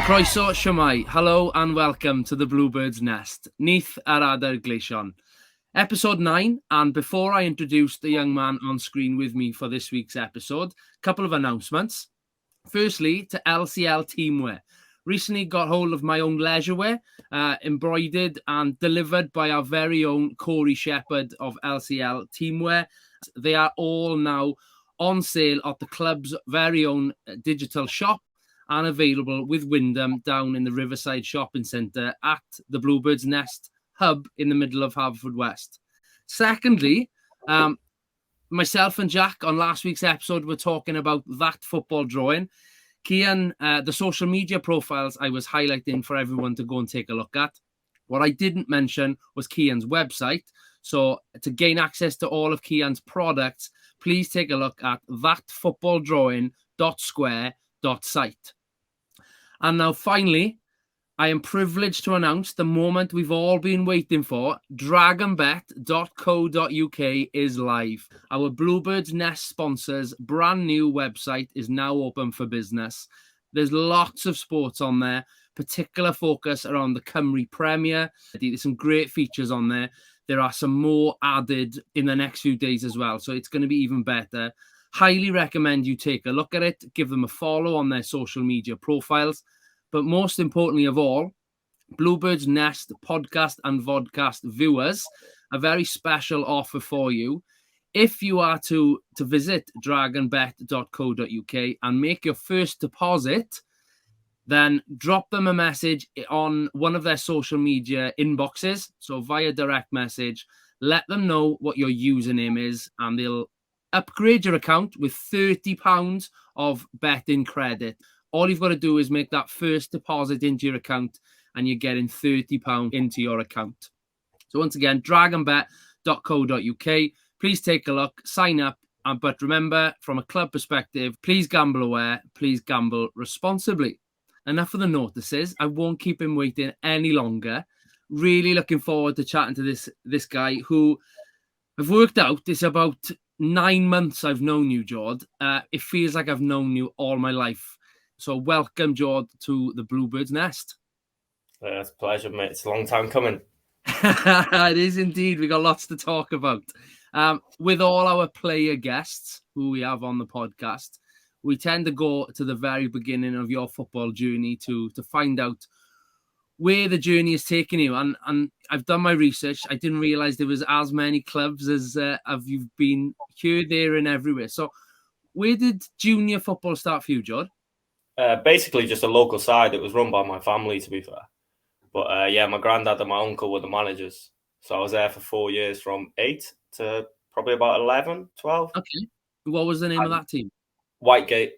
Croeso, siwmai, hello and welcome to the Bluebirds Nest. Neith ar adar gleision. Episode 9, and before I introduce the young man on screen with me for this week's episode, a couple of announcements. Firstly, to LCL Teamwear. Recently got hold of my own leisure wear, embroidered and delivered by our very own Corey Shepherd of LCL Teamwear. They are all now on sale at the club's very own digital shop, and available with Wyndham down in the Riverside Shopping Centre at the Bluebirds Nest hub in the middle of Haverfordwest. Secondly, myself and Jack on last week's episode were talking about that football drawing. Kian, the social media profiles I was highlighting for everyone to go and take a look at. What I didn't mention was Kian's website. So to gain access to all of Kian's products, please take a look at thatfootballdrawing.square.site. And now, finally, I am privileged to announce the moment we've all been waiting for. dragonbet.co.uk is live. Our Bluebirds Nest sponsors' brand new website is now open for business. There's lots of sports on there, particular focus around the Cymru Premier. There's some great features on there. There are some more added in the next few days as well, so it's going to be even better. Highly recommend you take a look at it, give them a follow on their social media profiles. But most importantly of all, Bluebirds Nest podcast and vodcast viewers, a very special offer for you. If you are to visit dragonbet.co.uk and make your first deposit, then drop them a message on one of their social media inboxes. So via direct message, let them know what your username is and they'll upgrade your account with £30 of betting credit. All you've got to do is make that first deposit into your account and you're getting £30 into your account. So once again, dragonbet.co.uk. Please take a look, sign up. But remember, from a club perspective, please gamble aware, please gamble responsibly. Enough of the notices. I won't keep him waiting any longer. Really looking forward to chatting to this guy who I've worked out it's about 9 months I've known you, Jord. It feels like I've known you all my life. So welcome, Jord, to the Bluebirds Nest. It's a pleasure, mate. It's a long time coming. It is indeed. We got lots to talk about. With all our player guests who we have on the podcast, we tend to go to the very beginning of your football journey to find out where the journey is taking you. And I've done my research. I didn't realize there was as many clubs as you've been here, there, and everywhere. So where did junior football start for you, Jord? Basically just a local side. It was run by my family, to be fair. But my granddad and my uncle were the managers. So I was there for 4 years, from 8 to probably about 11, 12. Okay. What was the name of that team? Whitegate.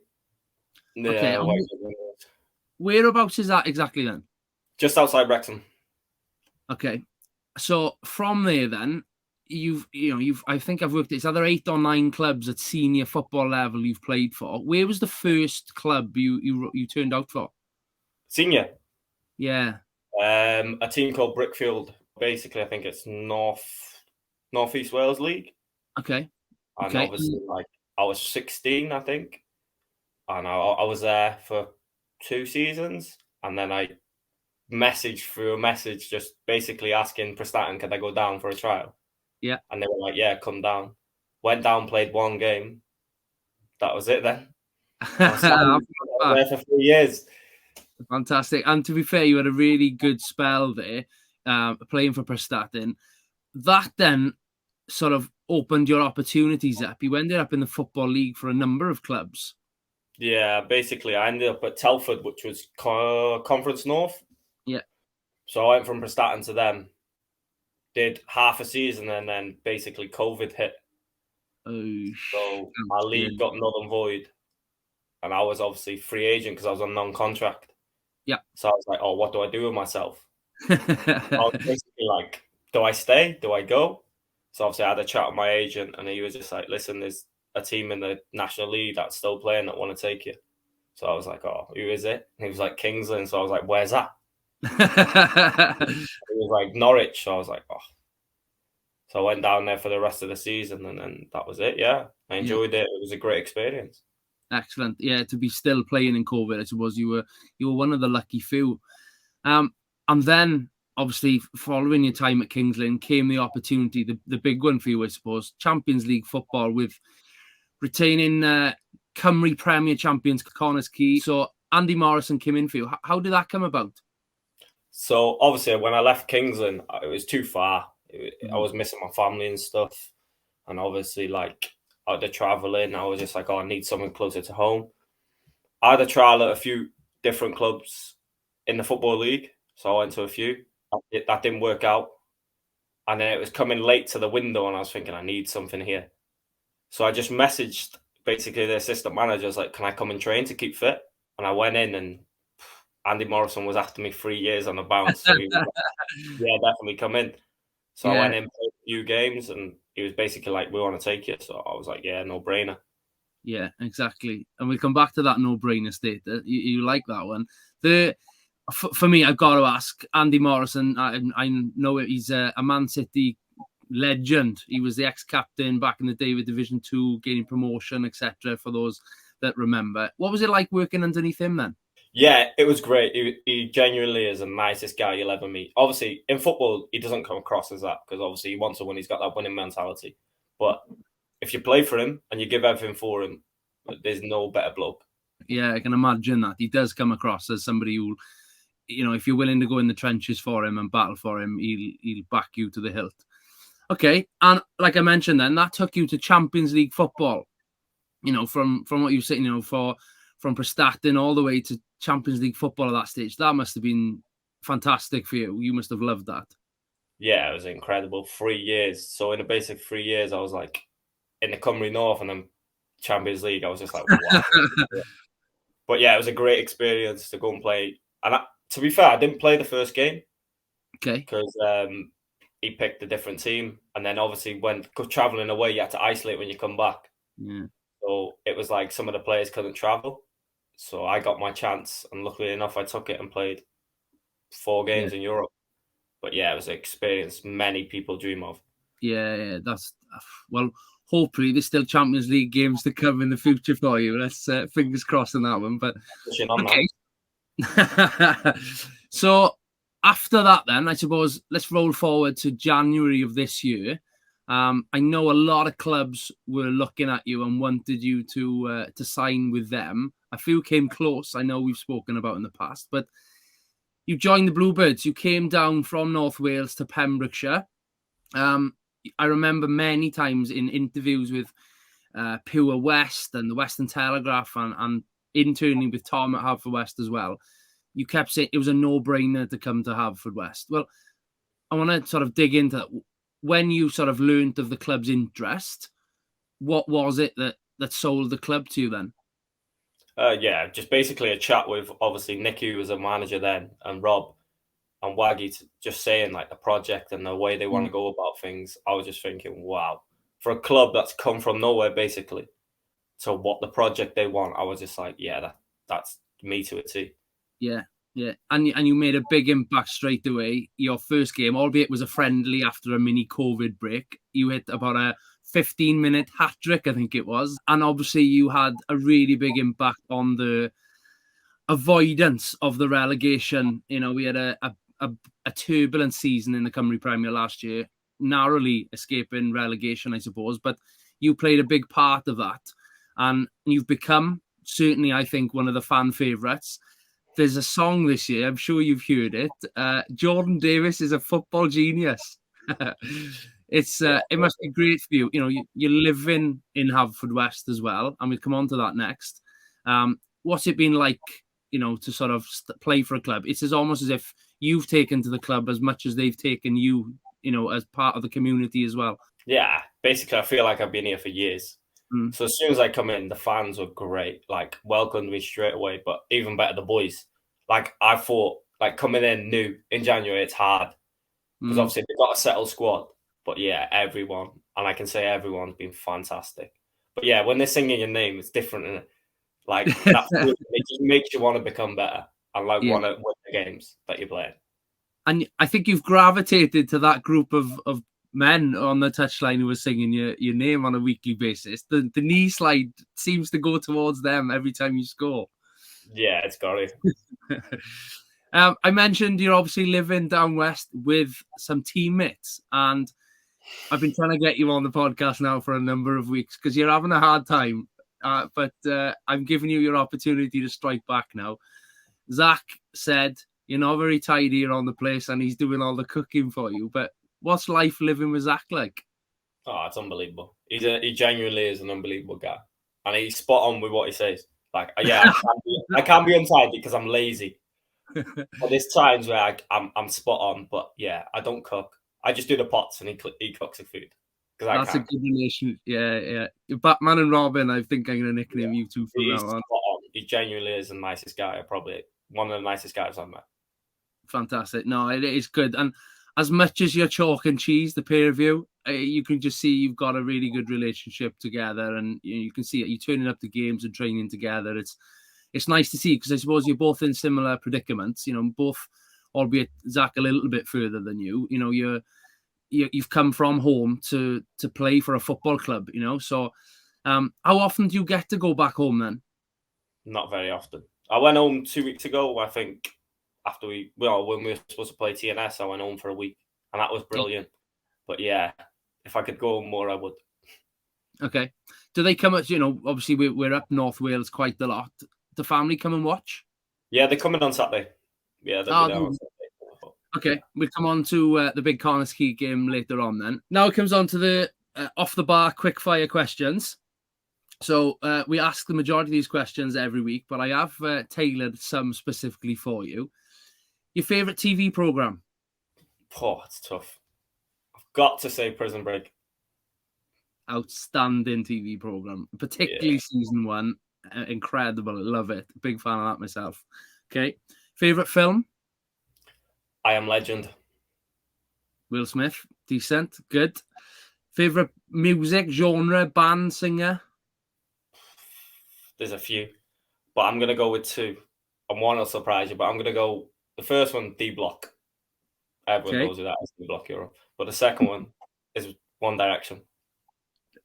Okay. Whereabouts is that exactly then? Just outside Wrexham. Okay. So from there then, I think I've worked, it's either 8 or 9 clubs at senior football level you've played for. Where was the first club you turned out for? Senior? Yeah. A team called Brickfield. Basically, I think it's Northeast Wales League. Okay. And obviously, I was 16, I think. And I was there for 2 seasons. And then I messaged through a message just basically asking Prestatyn, could I go down for a trial? Yeah. And they were like, yeah, come down. Went down, played 1 game. That was it then. I was there for 3 years. Fantastic. And to be fair, you had a really good spell there, playing for Prestatyn. That then sort of opened your opportunities up. You ended up in the Football League for a number of clubs. Yeah, basically, I ended up at Telford, which was Conference North. Yeah. So I went from Prestatyn to them, did half a season, and then basically COVID hit. So my league got null and void. And I was obviously free agent because I was on non-contract. Yeah. So I was like, oh, what do I do with myself? I was basically like, do I stay? Do I go? So obviously I had a chat with my agent and he was just like, listen, there's a team in the National League that's still playing that want to take you. So I was like, oh, who is it? And he was like, Kingsland. So I was like, where's that? He was like, Norwich. So I was like, oh. So I went down there for the rest of the season and then that was it. Yeah, I enjoyed it. It was a great experience. Excellent. Yeah, to be still playing in COVID, I suppose you were one of the lucky few. And then obviously following your time at Kings Lynn came the opportunity, the big one for you, I suppose, Champions League football with retaining Cymru Premier champions Connah's Quay. So Andy Morrison came in for you. How did that come about? So obviously when I left Kings Lynn, it was too far. I was missing my family and stuff. And obviously like out there traveling, I was just like, oh, I need something closer to home. I had a trial at a few different clubs in the Football League. So I went to a few. That didn't work out. And then it was coming late to the window and I was thinking, I need something here. So I just messaged basically the assistant managers, like, can I come and train to keep fit? And I went in and Andy Morrison was after me 3 years on the bounce. So he was like, yeah, definitely come in. So I went in, played a few games, and he was basically like, we want to take you. So I was like, yeah, no brainer. Yeah, exactly. And we'll come back to that no-brainer state. You like that one. For me, I've got to ask, Andy Morrison, I know he's a Man City legend. He was the ex-captain back in the day with Division 2, gaining promotion, etc. for those that remember. What was it like working underneath him then? Yeah, it was great. He genuinely is the nicest guy you'll ever meet. Obviously, in football, he doesn't come across as that because obviously he wants to win. He's got that winning mentality. But if you play for him and you give everything for him, there's no better bloke. Yeah, I can imagine that. He does come across as somebody who, if you're willing to go in the trenches for him and battle for him, he'll back you to the hilt. Okay, and like I mentioned then, that took you to Champions League football. From what you said, from Prestatyn all the way to Champions League football at that stage, that must have been fantastic for you. You must have loved that. Yeah, it was incredible. 3 years. So in the basic 3 years, I was like in the Cymru North and then Champions League. I was just like, wow. But yeah, it was a great experience to go and play. And to be fair, I didn't play the first game. Okay. Because he picked a different team. And then obviously when traveling away, you had to isolate when you come back. Yeah. So it was like some of the players couldn't travel. So I got my chance. And luckily enough, I took it and played 4 games in Europe. But yeah, it was an experience many people dream of. Yeah, well, hopefully there's still Champions League games to come in the future for you. Let's fingers crossed on that one. But okay. So after that, then I suppose let's roll forward to January of this year. I know a lot of clubs were looking at you and wanted you to sign with them. A few came close. I know we've spoken about in the past, but you joined the Bluebirds. You came down from North Wales to Pembrokeshire. I remember many times in interviews with Pure West and the Western Telegraph and internally with Tom at Haverfordwest as well, you kept saying it was a no-brainer to come to Haverfordwest. Well, I want to sort of dig into that. When you sort of learned of the club's interest, what was it that sold the club to you then? Yeah, just basically a chat with obviously Nicky, who was a manager then, and Rob and Waggy, just saying like the project and the way they want to go about things. I was just thinking, wow, for a club that's come from nowhere basically to what the project they want, I was just like, yeah, that's me to a T. Yeah. And you made a big impact straight away. Your first game, albeit was a friendly after a mini COVID break, you hit about a 15-minute hat trick, I think it was. And obviously you had a really big impact on the avoidance of the relegation. We had a turbulent season in the Cymru Premier last year, narrowly escaping relegation, I suppose. But you played a big part of that. And you've become, certainly, I think, one of the fan favourites. There's a song this year, I'm sure you've heard it. Jordan Davies is a football genius. It must be great for you. You're living in Haverfordwest as well, and we'll come on to that next. What's it been like, to sort of play for a club? It's almost as if you've taken to the club as much as they've taken you, as part of the community as well. Yeah, basically, I feel like I've been here for years. So as soon as I come in, the fans were great, like welcomed me straight away. But even better, the boys. Like I thought, like coming in new in January, it's hard because obviously they've got a settled squad. But yeah, everyone, and I can say everyone's been fantastic. But yeah, when they're singing your name, it's different, and like that it just makes you want to become better and want to win the games that you're playing. And I think you've gravitated to that group of men on the touchline who were singing your name on a weekly basis. The knee slide seems to go towards them every time you score. Yeah, it's got it. I mentioned you're obviously living down west with some teammates, and I've been trying to get you on the podcast now for a number of weeks because you're having a hard time. But I'm giving you your opportunity to strike back now. Zach said you're not very tidy around the place, and he's doing all the cooking for you. But what's life living with Zach like? Oh, it's unbelievable. He genuinely is an unbelievable guy, and he's spot on with what he says. Like, yeah, I can't be untidy because I'm lazy. But there's times where I'm spot on, but yeah, I don't cook. I just do the pots, and he cooks the food. That's a good relation. Yeah. Batman and Robin, I think I'm going to nickname you two from now on. He genuinely is the nicest guy. Probably one of the nicest guys I've met. Fantastic. No, it is good. And as much as you're chalk and cheese, the pair of you, you can just see you've got a really good relationship together, and you can see it. You're turning up to games and training together. It's nice to see because I suppose you're both in similar predicaments. Both, albeit Zach a little bit further than you. You've come from home to play for a football club. So how often do you get to go back home then? Not very often. I went home 2 weeks ago. I think when we were supposed to play TNS, I went home for a week, and that was brilliant. But yeah, if I could go home more, I would. Okay. Do they come at, obviously we're up North Wales quite a lot. The family come and watch? Yeah, they're coming on Saturday. Yeah, they'll be there on Saturday. Okay, we'll come on to the big Connors Key game later on then. Now it comes on to the off-the-bar quick-fire questions. So we ask the majority of these questions every week, but I have tailored some specifically for you. Your favourite TV programme? Oh, it's tough. I've got to say Prison Break. Outstanding TV programme, particularly season 1. Incredible, love it. Big fan of that myself. Okay, favourite film? I Am Legend. Will Smith, decent, good. Favourite music, genre, band, singer? There's a few, but I'm going to go with 2. And one will surprise you, but I'm going to go, the first one, D-Block. Everyone knows who that is, D-Block Europe. But the second one is One Direction.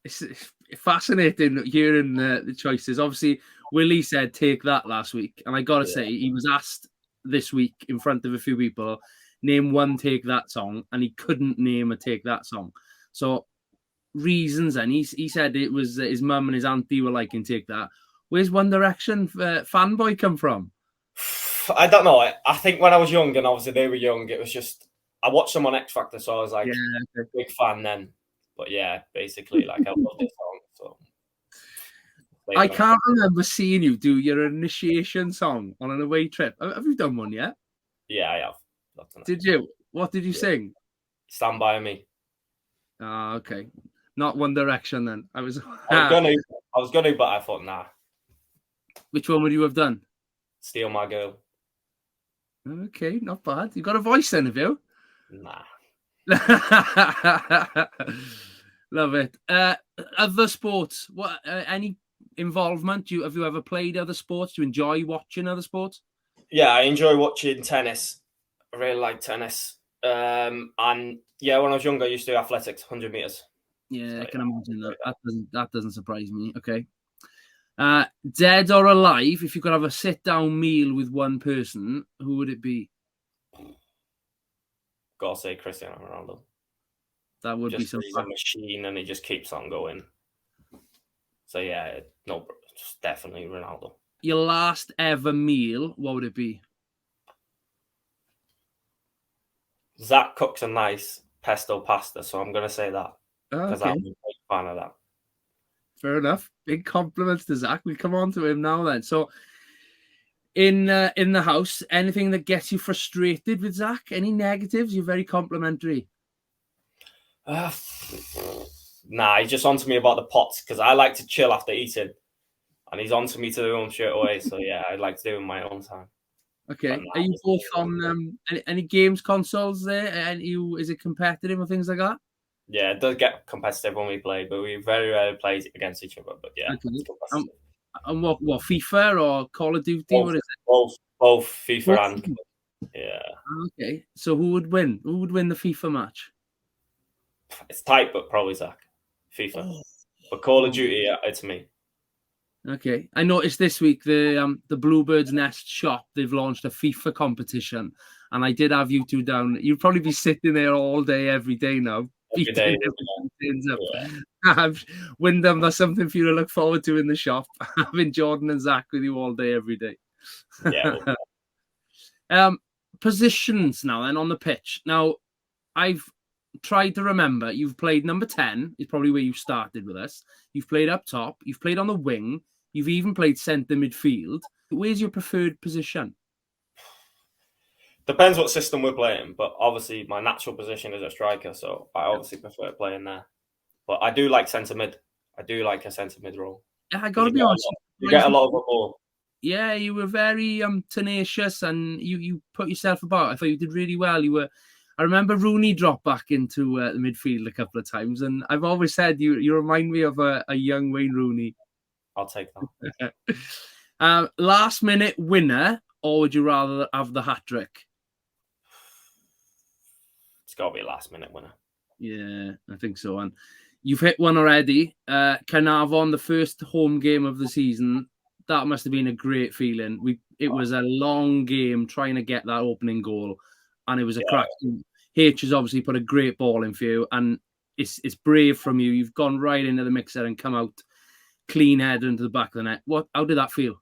It's fascinating hearing the choices. Obviously, Willie said Take That last week, and I got to say, he was asked this week in front of a few people, name one Take That song, and he couldn't name a Take That song. So, reasons, and he said it was his mum and his auntie were liking Take That. Where's One Direction fanboy come from? I don't know. I think when I was young, and obviously they were young, it was just, I watched them on X Factor, so I was like, big fan then. But yeah, basically, like, I love this song. So I can't remember seeing you do your initiation song on an away trip. Have you done one yet? Yeah, I have. Did you? What did you sing? Stand By Me. Ah, okay. Not One Direction then. I was gonna, but I thought, nah. Which one would you have done? Steal My Girl. Okay, not bad. You got a voice then, have you? Nah. Love it. Other sports? What? Any involvement? Have you ever played other sports? Do you enjoy watching other sports? Yeah, I enjoy watching tennis. I really like tennis. And yeah, when I was younger, I used to do athletics, 100 meters. Yeah, so, I can imagine that. That doesn't surprise me. Okay. Dead or alive, if you could have a sit-down meal with one person, who would it be? Gotta say Cristiano Ronaldo. That would be something. He's a machine, and he just keeps on going. So yeah, no, just definitely Ronaldo. Your last ever meal, what would it be? Zach cooks a nice pesto pasta, so I'm gonna say that because I'm a big fan of that. Fair enough. Big compliments to Zach. We'll come on to him now then. So in the house, anything that gets you frustrated with Zach? Any negatives? You're very complimentary. Nah, he's just on to me about the pots because I like to chill after eating. And he's on to me to do them straight away. So yeah, I'd like to do it in my own time. Okay. Are you both on any games consoles there? Is it competitive or things like that? Yeah, it does get competitive when we play, but we very rarely play against each other. But yeah, it's competitive. And what FIFA or Call of Duty? Both, what is it? Both FIFA and yeah. Okay. So who would win? Who would win the FIFA match? It's tight, but probably Zach. FIFA. Oh, But Call of Duty, yeah, it's me. okay. I noticed this week the Bluebirds Nest shop, they've launched a FIFA competition, and I did have you two down. You'd probably be sitting there all day, every day now, Every day. beating up. Yeah. Wyndham, that's something for you to look forward to in the shop. Having Jordan and Zach with you all day, every day. Yeah. Positions now then on the pitch. Now, I've tried to remember. You've played number 10, is probably where you started with us. You've played up top. You've played on the wing. You've even played centre midfield. Where's your preferred position? Depends what system we're playing, but obviously my natural position is a striker, so I obviously prefer playing there. But I do like centre mid. I do like a centre mid role. Yeah, I got to be honest. You get a lot of the ball. Yeah, you were very tenacious, and you put yourself about. I thought you did really well. I remember Rooney dropped back into the midfield a couple of times, and I've always said you remind me of a young Wayne Rooney. I'll take that. Last minute winner, or would you rather have the hat trick? It's got to be a last minute winner. Yeah, I think so. And you've hit one already. Carnarvon, the first home game of the season. That must have been a great feeling. It was a long game trying to get that opening goal, and it was a crack. H has obviously put a great ball in for you, and it's brave from you. You've gone right into the mixer and come out clean head into the back of the net. How did that feel?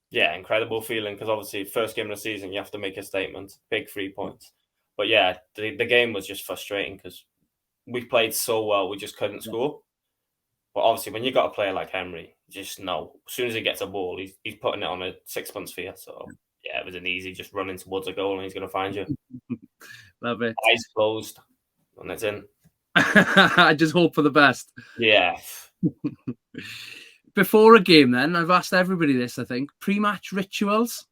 Yeah, incredible feeling, because obviously first game of the season you have to make a statement, big 3 points. But yeah, the game was just frustrating because we played so well, we just couldn't score. But obviously, when you got a player like Henry, you just know as soon as he gets a ball, he's putting it on a 6-month sphere. So yeah, it was an easy, just running towards a goal and he's going to find you. Love it. Eyes closed, and it's in. I just hope for the best. Yeah. Before a game, then, I've asked everybody this, I think. Pre-match rituals?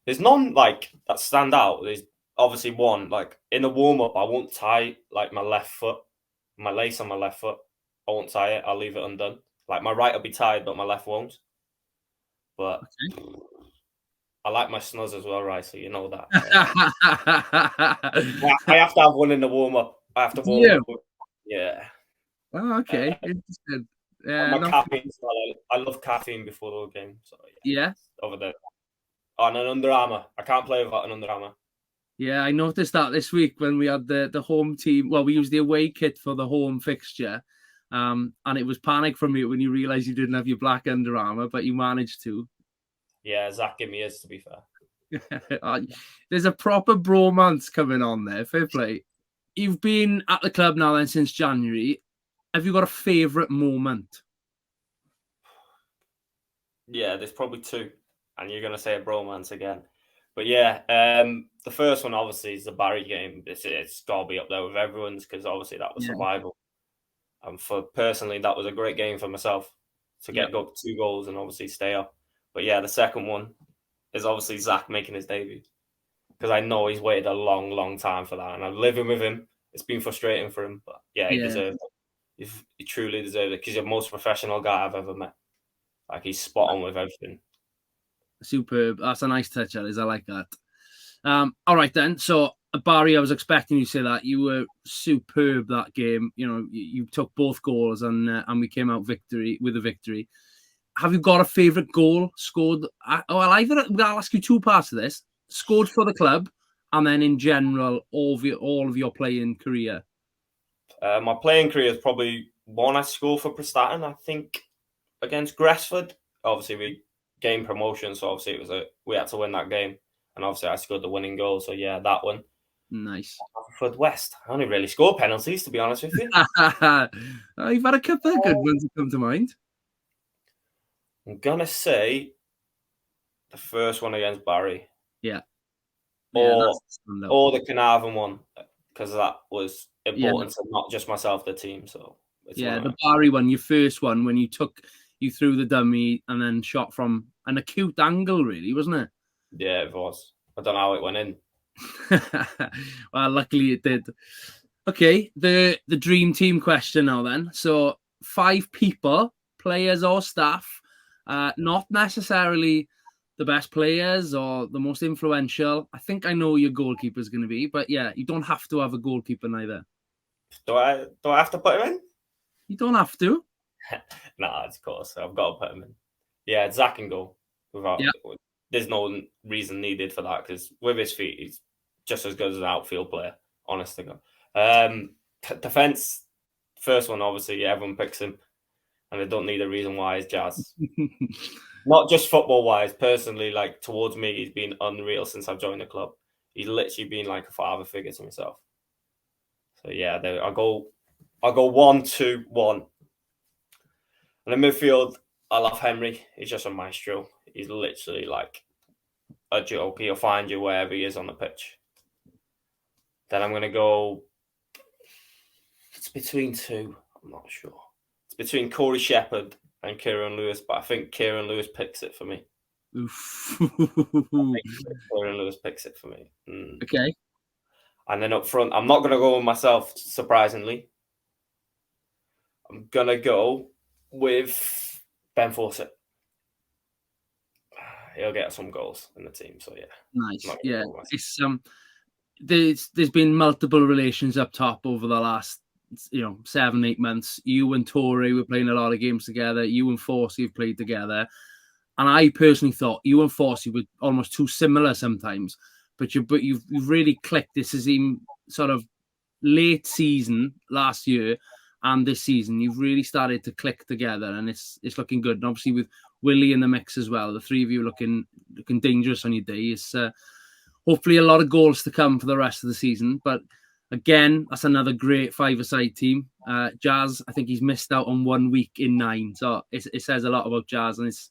There's none like that stand out. There's obviously one, like in the warm-up, I won't tie like my left foot, my lace on my left foot. I won't tie it. I'll leave it undone. Like my right will be tied, but my left won't. But I like my snuzz as well, right? So you know that. I have to have one in the warm-up. I have to warm up. Yeah. Oh, okay. Interesting. My caffeine as well. I love caffeine before the game. So yeah. Over there. On an Under Armour. I can't play without an Under Armour. Yeah, I noticed that this week when we had the home team. Well, we used the away kit for the home fixture. And it was panic from you when you realised you didn't have your black Under Armour, but you managed to. Yeah, Zach gave me his, to be fair. There's a proper bromance coming on there. Fair play. You've been at the club now then since January. Have you got a favourite moment? Yeah, there's probably two. And you're going to say a bromance again. But yeah, the first one obviously is the Barry game. It's got to be up there with everyone's because obviously that was survival. And personally, that was a great game for myself to get 2 goals and obviously stay up. But yeah, the second one is obviously Zach making his debut because I know he's waited a long, long time for that. And I'm living with him. It's been frustrating for him. But yeah, he deserved it. He truly deserved it because he's the most professional guy I've ever met. Like, he's spot on with everything. Superb. That's a nice touch, that is. I like that. All right, then. So, Barry, I was expecting you to say that. You were superb that game. You know, you took both goals and we came out with a victory. Have you got a favourite goal scored? I'll ask you 2 parts of this. Scored for the club and then in general, all of your playing career. My playing career is probably one I scored for Prestatyn, I think, against Gresford. Obviously, we gained promotion, so obviously we had to win that game. And obviously, I scored the winning goal. So, yeah, that one. Nice. Haverfordwest. I only really scored penalties, to be honest with you. You've had a couple of good ones that come to mind. I'm going to say the first one against Barry. Yeah. Or the Carnarvon one, because that was important to not just myself, the team. So the Barry one, your first one, when you threw the dummy and then shot from an acute angle, really, wasn't it? Yeah, it was. I don't know how it went in. Well, luckily it did. Okay, the dream team question now then. So 5 people, players or staff, not necessarily the best players or the most influential. I think I know your goalkeeper is going to be, but yeah, you don't have to have a goalkeeper neither. Do I have to put him in? You don't have to. Nah, of course. I've got to put him in. Yeah, Zach can go. Yeah. There's no reason needed for that because with his feet, he's just as good as an outfield player, honest to God. Defense, first one, obviously, yeah, everyone picks him. And I don't need a reason why is Jazz. Not just football-wise, personally, like towards me, he's been unreal since I've joined the club. He's literally been like a father figure to myself. So yeah, I'll go 1-2-1. And in midfield, I love Henry. He's just a maestro. He's literally like a joke. He'll find you wherever he is on the pitch. Then I'm going to go... It's between two. I'm not sure. It's between Corey Shepherd and Kieran Lewis, but I think Kieran Lewis picks it for me. Oof. Kieran Lewis picks it for me. Okay. And then up front, I'm not going to go with myself, surprisingly. I'm going to go with Ben Fawcett. He'll get some goals in the team, so yeah. Nice. Yeah. It's there's been multiple relations up top over the last 7-8 months. You and Torre were playing a lot of games together. You and Forsey have played together. And I personally thought you and Forsey were almost too similar sometimes. But you've really clicked. This is in sort of late season last year and this season. You've really started to click together, and it's looking good. And obviously with Willie in the mix as well, the three of you looking dangerous on your day. It's hopefully a lot of goals to come for the rest of the season. But again, that's another great five-a-side team. Jazz, I think he's missed out on 1 week in 9, so it says a lot about Jazz, and it's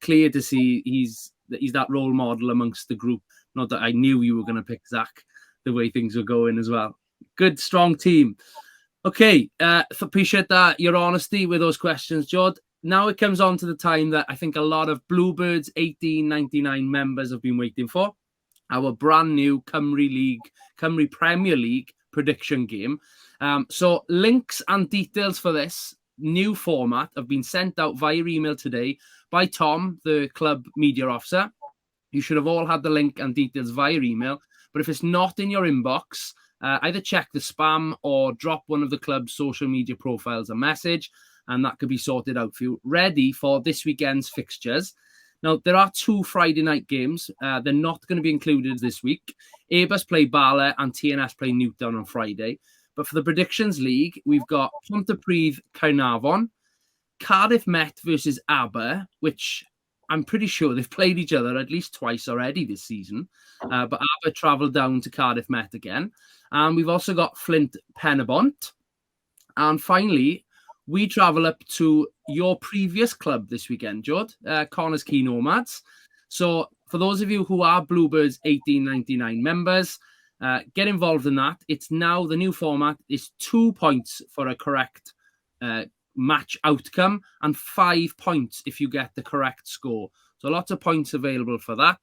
clear to see he's that role model amongst the group. Not that I knew you were going to pick Zach, the way things were going as well. Good, strong team. Okay, appreciate that, your honesty with those questions, Jord. Now it comes on to the time that I think a lot of Bluebirds 1899 members have been waiting for. Our brand new Cymru Premier League prediction game. So links and details for this new format have been sent out via email today by Tom, the club media officer. You should have all had the link and details via email. But if it's not in your inbox, either check the spam or drop one of the club's social media profiles a message, and that could be sorted out for you. Ready for this weekend's fixtures. Now, there are 2 Friday night games. They're not going to be included this week. Abus play Bala and TNS play Newtown on Friday. But for the Predictions League, we've got Pontypridd Caernarfon, Cardiff Met versus Aber, which I'm pretty sure they've played each other at least twice already this season. But Aber travelled down to Cardiff Met again. And we've also got Flint Penabont. And finally, we travel up to your previous club this weekend, Jord, Connors Quay Nomads. So for those of you who are Bluebirds 1899 members, get involved in that. It's now the new format is 2 points for a correct match outcome and 5 points if you get the correct score. So lots of points available for that.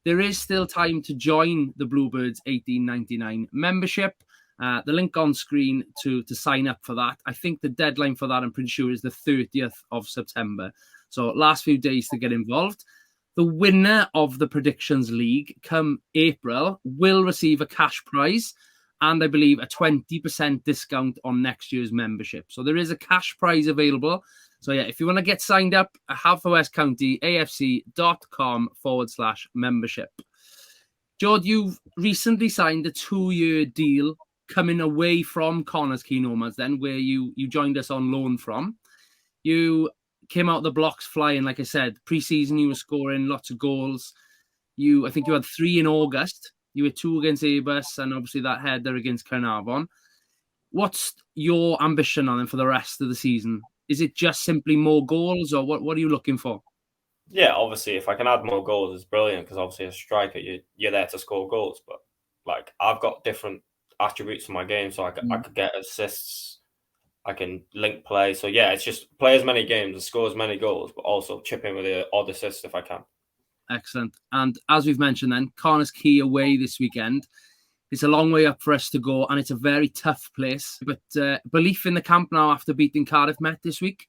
There is still time to join the Bluebirds 1899 membership. The link on screen to sign up for that. I think the deadline for that, I'm pretty sure, is the 30th of September. So last few days to get involved. The winner of the Predictions League come April will receive a cash prize and I believe a 20% discount on next year's membership. So there is a cash prize available. So yeah, if you want to get signed up, Haverfordwest County AFC.com/membership. Jord, you've recently signed a 2-year deal coming away from Connors Quay Nomads then, where you joined us on loan from. You came out the blocks flying, like I said. Pre-season, you were scoring lots of goals. I think you had 3 in August. You had 2 against Abus and obviously that header against Caernarfon. What's your ambition on them for the rest of the season? Is it just simply more goals, or what are you looking for? Yeah, obviously, if I can add more goals, it's brilliant because obviously as a striker, you're there to score goals. But like I've got different attributes in my game, so I could get assists, I can link play. So yeah, it's just play as many games and score as many goals, but also chip in with the odd assist if I can. Excellent. And as we've mentioned then, Connors Quay away this weekend. It's a long way up for us to go, and it's a very tough place. But belief in the camp now after beating Cardiff Met this week?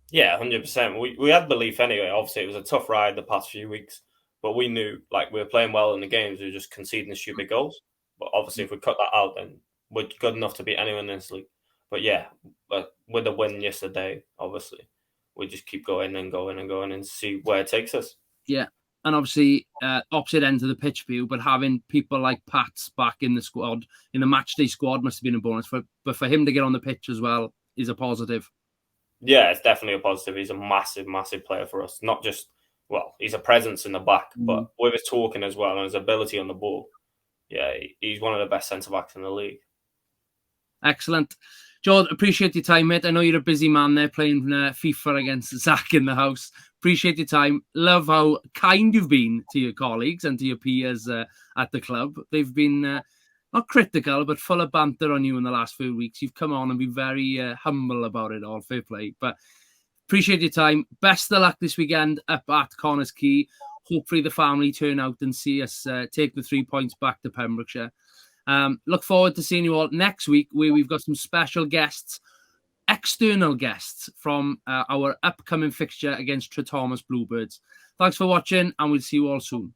Yeah, 100%. We had belief anyway. Obviously, it was a tough ride the past few weeks, but we knew like we were playing well in the games. We were just conceding stupid goals. But obviously, if we cut that out, then we're good enough to beat anyone in this league. But yeah, with the win yesterday, obviously, we just keep going and going and going and see where it takes us. Yeah. And obviously, opposite ends of the pitch view, but having people like Pat's back in the squad, in the matchday squad, must have been a bonus. But for him to get on the pitch as well is a positive. Yeah, it's definitely a positive. He's a massive, massive player for us. Not just, well, he's a presence in the back, but with his talking as well and his ability on the ball, yeah, he's one of the best centre-backs in the league. Excellent. Jordan, appreciate your time, mate. I know you're a busy man there playing FIFA against Zach in the house. Appreciate your time. Love how kind you've been to your colleagues and to your peers at the club. They've been not critical, but full of banter on you in the last few weeks. You've come on and been very humble about it all. Fair play. But appreciate your time. Best of luck this weekend up at Connors Quay. Hopefully the family turn out and see us take the 3 points back to Pembrokeshire. Look forward to seeing you all next week, where we've got some special guests, external guests from our upcoming fixture against Tretormas Bluebirds. Thanks for watching, and we'll see you all soon.